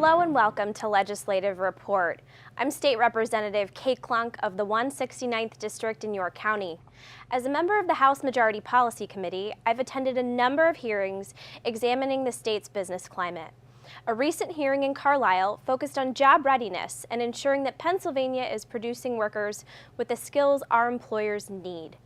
Hello and welcome to Legislative Report. I'm State Representative Kate Klunk of the 169th District in York County. As a member of the House Majority Policy Committee, I've attended a number of hearings examining the state's business climate. A recent hearing in Carlisle focused on job readiness and ensuring that Pennsylvania is producing workers with the skills our employers need.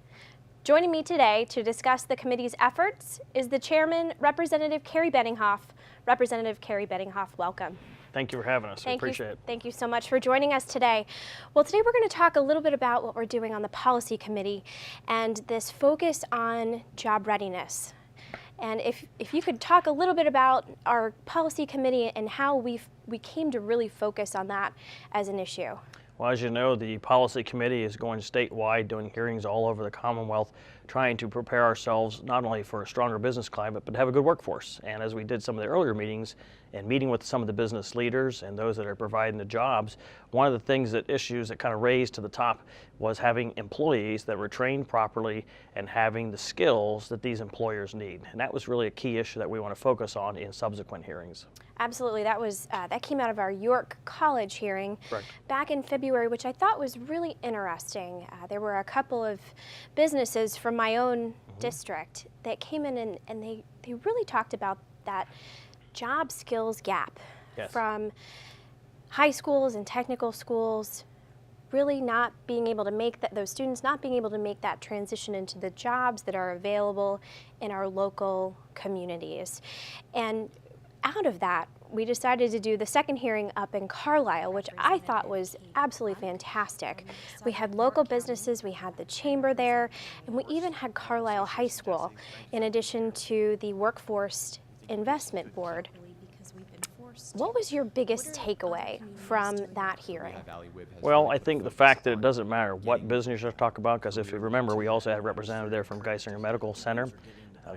Joining me today to discuss the committee's efforts is the chairman, Representative Kerry Benninghoff. Representative Kerry Benninghoff, welcome. Thank you for having us. I appreciate it. Thank you so much for joining us today. Well, today we're going to talk a little bit about what we're doing on the policy committee and this focus on job readiness. And if you could talk a little bit about our policy committee and how we came to really focus on that as an issue. Well, as you know, the policy committee is going statewide, doing hearings all over the Commonwealth, trying to prepare ourselves not only for a stronger business climate, but to have a good workforce. And as we did some of the earlier meetings, and meeting with some of the business leaders and those that are providing the jobs, one of the issues that kind of raised to the top was having employees that were trained properly and having the skills that these employers need. And that was really a key issue that we want to focus on in subsequent hearings. Absolutely, that came out of our York College hearing back in February, which I thought was really interesting. There were a couple of businesses from my own district that came in and they really talked about that job skills gap from high schools and technical schools really not being able to make that, those students not being able to make that transition into the jobs that are available in our local communities. And out of that, we decided to do the second hearing up in Carlisle, which I thought was absolutely fantastic. We had local businesses, we had the chamber there, and we even had Carlisle High School, in addition to the Workforce Investment Board. What was your biggest takeaway from that hearing? Well, I think the fact that it doesn't matter what business you're talking about, because if you remember, we also had a representative there from Geisinger Medical Center.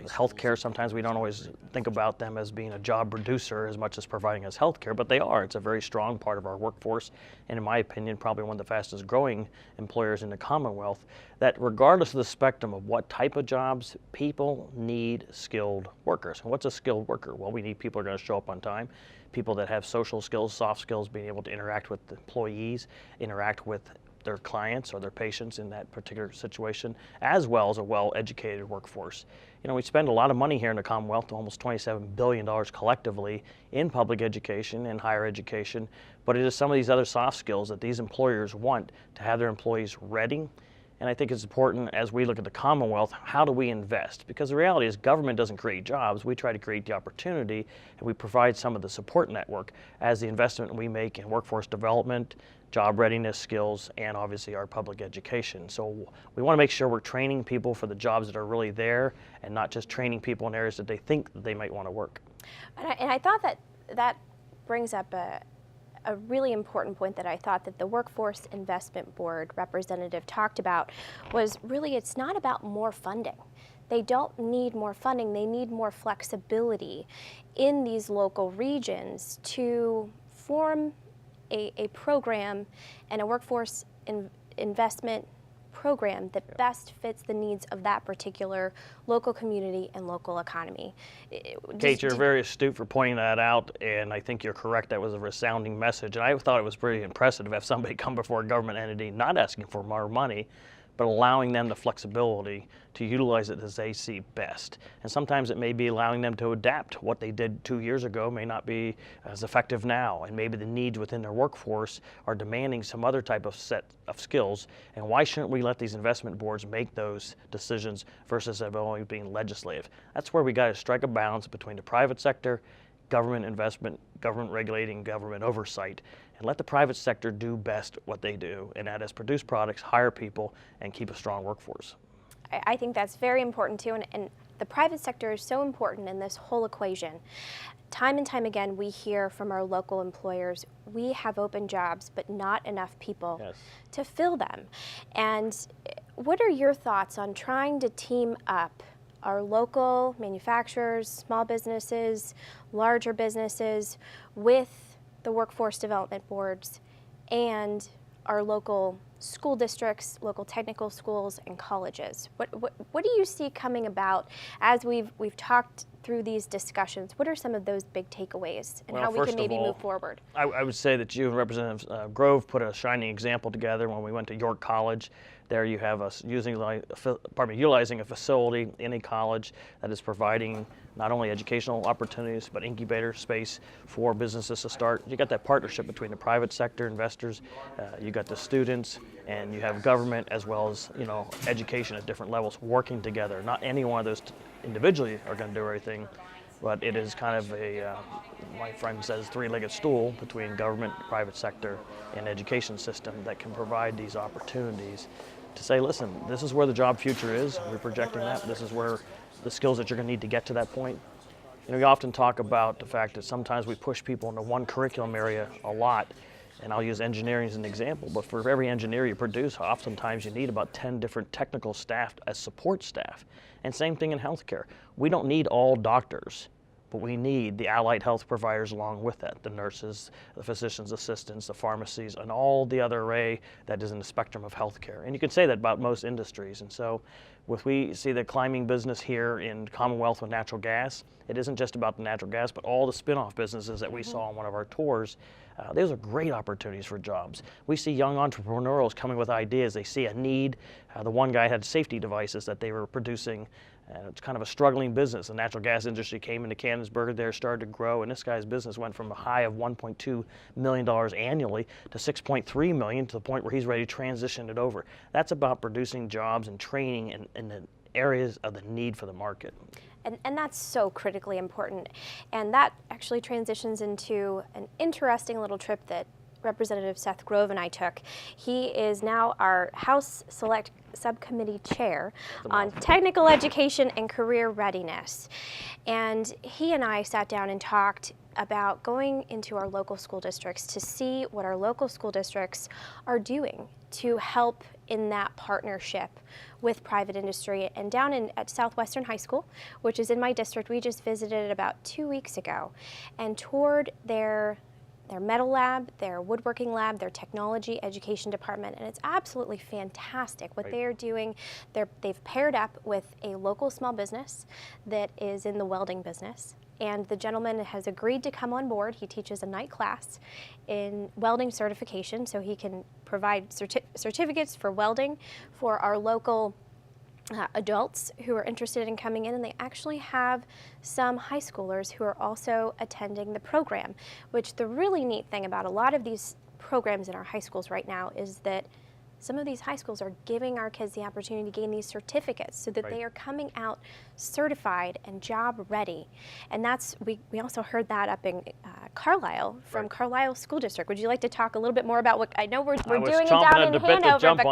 Healthcare, sometimes we don't always think about them as being a job reducer as much as providing us healthcare, but they are. It's a very strong part of our workforce, and in my opinion, probably one of the fastest growing employers in the Commonwealth, that regardless of the spectrum of what type of jobs, people need skilled workers. And what's a skilled worker? Well, we need people who are going to show up on time, people that have social skills, soft skills, being able to interact with the employees, interact with their clients or their patients in that particular situation, as well as a well-educated workforce. You know, we spend a lot of money here in the Commonwealth, almost $27 billion collectively in public education and higher education, but it is some of these other soft skills that these employers want to have their employees ready. And I think it's important as we look at the Commonwealth, how do we invest? Because the reality is government doesn't create jobs, we try to create the opportunity, and we provide some of the support network as the investment we make in workforce development, job readiness skills, and obviously our public education. So we want to make sure we're training people for the jobs that are really there and not just training people in areas that they think that they might want to work. And I thought that brings up a really important point that I thought that the Workforce Investment Board representative talked about was really it's not about more funding. They don't need more funding, they need more flexibility in these local regions to form a program and a workforce investment program that best fits the needs of that particular local community and local economy. Kate, you're very astute for pointing that out, and I think you're correct. That was a resounding message, and I thought it was pretty impressive to have somebody come before a government entity not asking for more money, but allowing them the flexibility to utilize it as they see best. And sometimes it may be allowing them to adapt. What they did 2 years ago may not be as effective now, and maybe the needs within their workforce are demanding some other type of set of skills. And why shouldn't we let these investment boards make those decisions versus of only being legislative? That's where we got to strike a balance between the private sector, government investment, government regulating, government oversight, and let the private sector do best what they do, and that is produce products, hire people, and keep a strong workforce. I think that's very important too, and the private sector is so important in this whole equation. Time and time again, we hear from our local employers, we have open jobs, but not enough people to fill them. And what are your thoughts on trying to team up our local manufacturers, small businesses, larger businesses with the workforce development boards and our local school districts, local technical schools, and colleges? What do you see coming about as we've talked through these discussions, what are some of those big takeaways and Well, how we first can of maybe all, move forward? I would say that you and Representative Grove put a shining example together when we went to York College. There you have us utilizing a facility in a college that is providing not only educational opportunities, but incubator space for businesses to start. You got that partnership between the private sector investors, you got the students, and you have government as well as education at different levels working together. Not any one of those individually are going to do everything, but it is kind of a, my friend says, three-legged stool between government, private sector, and education system that can provide these opportunities to say, listen, this is where the job future is. We're projecting that. This is where the skills that you're going to need to get to that point. We often talk about the fact that sometimes we push people into one curriculum area a lot, and I'll use engineering as an example, but for every engineer you produce, oftentimes you need about 10 different technical staff as support staff. And same thing in healthcare. We don't need all doctors, but we need the allied health providers along with that, the nurses, the physician's assistants, the pharmacies, and all the other array that is in the spectrum of healthcare. And you can say that about most industries. And so we see the climbing business here in Commonwealth with natural gas, it isn't just about the natural gas, but all the spin-off businesses that we saw on one of our tours. Those are great opportunities for jobs. We see young entrepreneurs coming with ideas. They see a need. The one guy had safety devices that they were producing. It's kind of a struggling business. The natural gas industry came into Canonsburg there, started to grow, and this guy's business went from a high of $1.2 million annually to $6.3 million, to the point where he's ready to transition it over. That's about producing jobs and training in the areas of the need for the market. And that's so critically important. And that actually transitions into an interesting little trip that Representative Seth Grove and I took. He is now our House Select Subcommittee Chair on Technical Education and Career Readiness. And he and I sat down and talked about going into our local school districts to see what our local school districts are doing to help in that partnership with private industry. And down at Southwestern High School, which is in my district, we just visited about 2 weeks ago and toured their metal lab, their woodworking lab, their technology education department, and it's absolutely fantastic what they are doing. They've paired up with a local small business that is in the welding business, and the gentleman has agreed to come on board. He teaches a night class in welding certification, so he can provide certificates for welding for our local adults who are interested in coming in, and they actually have some high schoolers who are also attending the program, which the really neat thing about a lot of these programs in our high schools right now is that some of these high schools are giving our kids the opportunity to gain these certificates so that they are coming out certified and job ready. And that's, we also heard that up in Carlisle from Carlisle School District. Would you like to talk a little bit more about what, I know we're doing it down in Hanover, but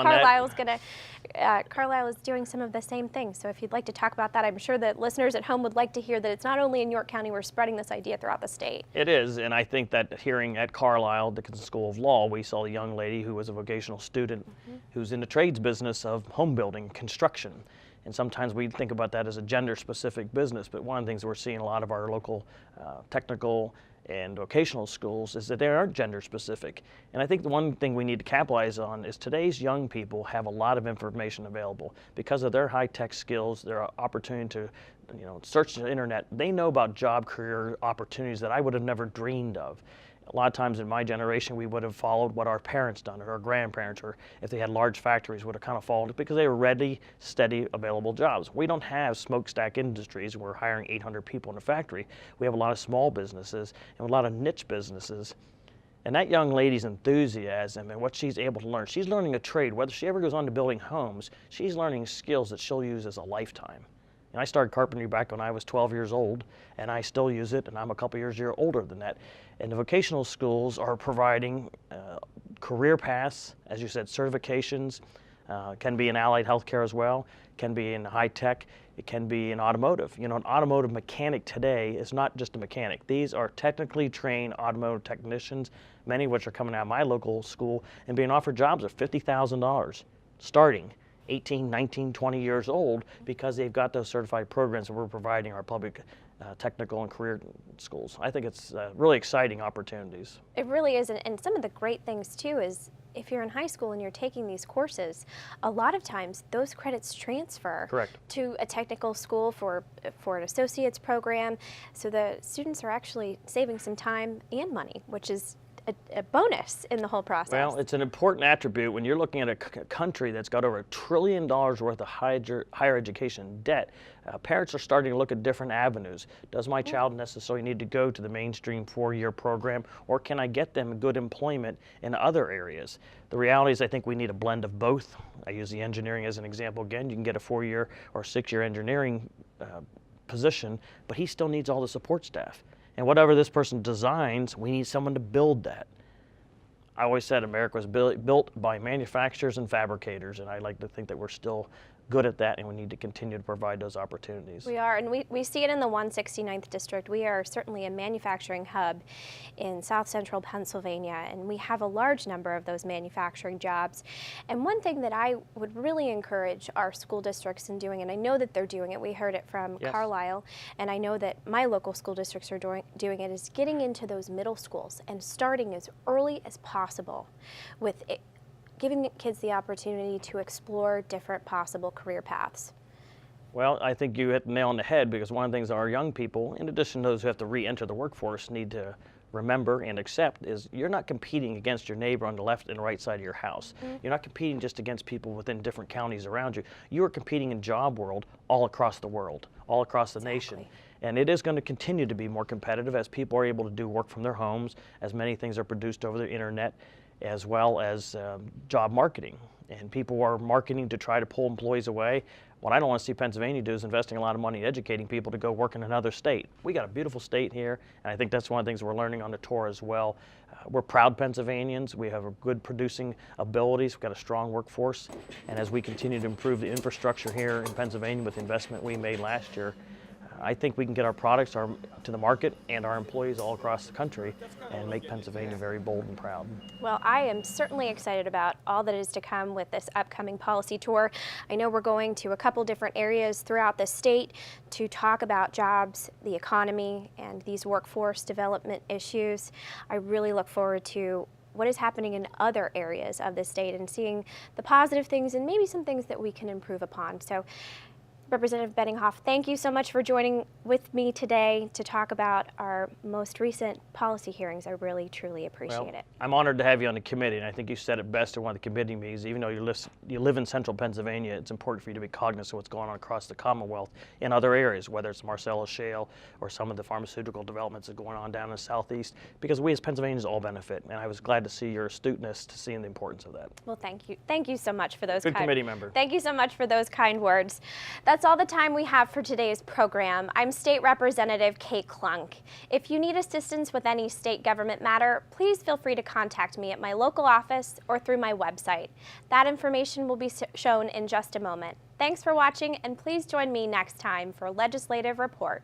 Carlisle is doing some of the same things. So if you'd like to talk about that, I'm sure that listeners at home would like to hear that it's not only in York County, we're spreading this idea throughout the state. It is, and I think that hearing at Carlisle, Dickinson School of Law, we saw a young lady who was a vocational student who's in the trades business of home building, construction. And sometimes we think about that as a gender-specific business, but one of the things we're seeing a lot of our local technical and vocational schools is that they aren't gender-specific. And I think the one thing we need to capitalize on is today's young people have a lot of information available. Because of their high-tech skills, their opportunity to search the internet, they know about job career opportunities that I would have never dreamed of. A lot of times in my generation, we would have followed what our parents done, or our grandparents, or if they had large factories, would have kind of followed it because they were ready, steady, available jobs. We don't have smokestack industries. We're hiring 800 people in a factory. We have a lot of small businesses and a lot of niche businesses. And that young lady's enthusiasm and what she's able to learn, she's learning a trade. Whether she ever goes on to building homes, she's learning skills that she'll use as a lifetime. And I started carpentry back when I was 12 years old, and I still use it, and I'm a couple years older than that. And the vocational schools are providing career paths, as you said, certifications, can be in allied healthcare as well, can be in high tech, it can be in automotive. An automotive mechanic today is not just a mechanic. These are technically trained automotive technicians, many of which are coming out of my local school and being offered jobs of $50,000 starting. 18, 19, 20 years old because they've got those certified programs that we're providing our public technical and career schools. I think it's really exciting opportunities. It really is, and some of the great things too is if you're in high school and you're taking these courses, a lot of times those credits transfer Correct. to a technical school for an associate's program. So the students are actually saving some time and money, which is a bonus in the whole process. Well, it's an important attribute when you're looking at a country that's got over $1 trillion worth of higher education debt. Parents are starting to look at different avenues. Does my child necessarily need to go to the mainstream 4-year program, or can I get them good employment in other areas? The reality is I think we need a blend of both. I use the engineering as an example again. You can get a 4-year or 6-year engineering position, but he still needs all the support staff. And whatever this person designs, we need someone to build that. I always said America was built by manufacturers and fabricators, and I like to think that we're still good at that, and we need to continue to provide those opportunities. We are, and we see it in the 169th District. We are certainly a manufacturing hub in South Central Pennsylvania, and we have a large number of those manufacturing jobs. And one thing that I would really encourage our school districts in doing, and I know that they're doing it, we heard it from Carlisle, and I know that my local school districts are doing it, is getting into those middle schools and starting as early as possible with it, giving kids the opportunity to explore different possible career paths. Well, I think you hit the nail on the head, because one of the things our young people, in addition to those who have to re-enter the workforce, need to remember and accept is you're not competing against your neighbor on the left and right side of your house. You're not competing just against people within different counties around you. You are competing in job world all across the world, all across the nation. And it is going to continue to be more competitive as people are able to do work from their homes, as many things are produced over the internet, as well as job marketing. And people are marketing to try to pull employees away. What I don't want to see Pennsylvania do is investing a lot of money in educating people to go work in another state. We got a beautiful state here, and I think that's one of the things we're learning on the tour as well. We're proud Pennsylvanians. We have a good producing abilities. We've got a strong workforce. And as we continue to improve the infrastructure here in Pennsylvania with the investment we made last year, I think we can get our products to the market and our employees all across the country and make Pennsylvania very bold and proud. Well, I am certainly excited about all that is to come with this upcoming policy tour. I know we're going to a couple different areas throughout the state to talk about jobs, the economy, and these workforce development issues. I really look forward to what is happening in other areas of the state and seeing the positive things and maybe some things that we can improve upon. So, Representative Benninghoff, thank you so much for joining with me today to talk about our most recent policy hearings. I really, truly appreciate it. I'm honored to have you on the committee, and I think you said it best in one of the committee meetings. Even though you live in central Pennsylvania, it's important for you to be cognizant of what's going on across the Commonwealth in other areas, whether it's Marcellus Shale or some of the pharmaceutical developments that are going on down in the southeast, because we as Pennsylvanians all benefit, and I was glad to see your astuteness to seeing the importance of that. Well, thank you. Thank you so much for those Good committee member. Thank you so much for those kind words. That's all the time we have for today's program. I'm State Representative Kate Klunk. If you need assistance with any state government matter, please feel free to contact me at my local office or through my website. That information will be shown in just a moment. Thanks for watching, and please join me next time for Legislative Report.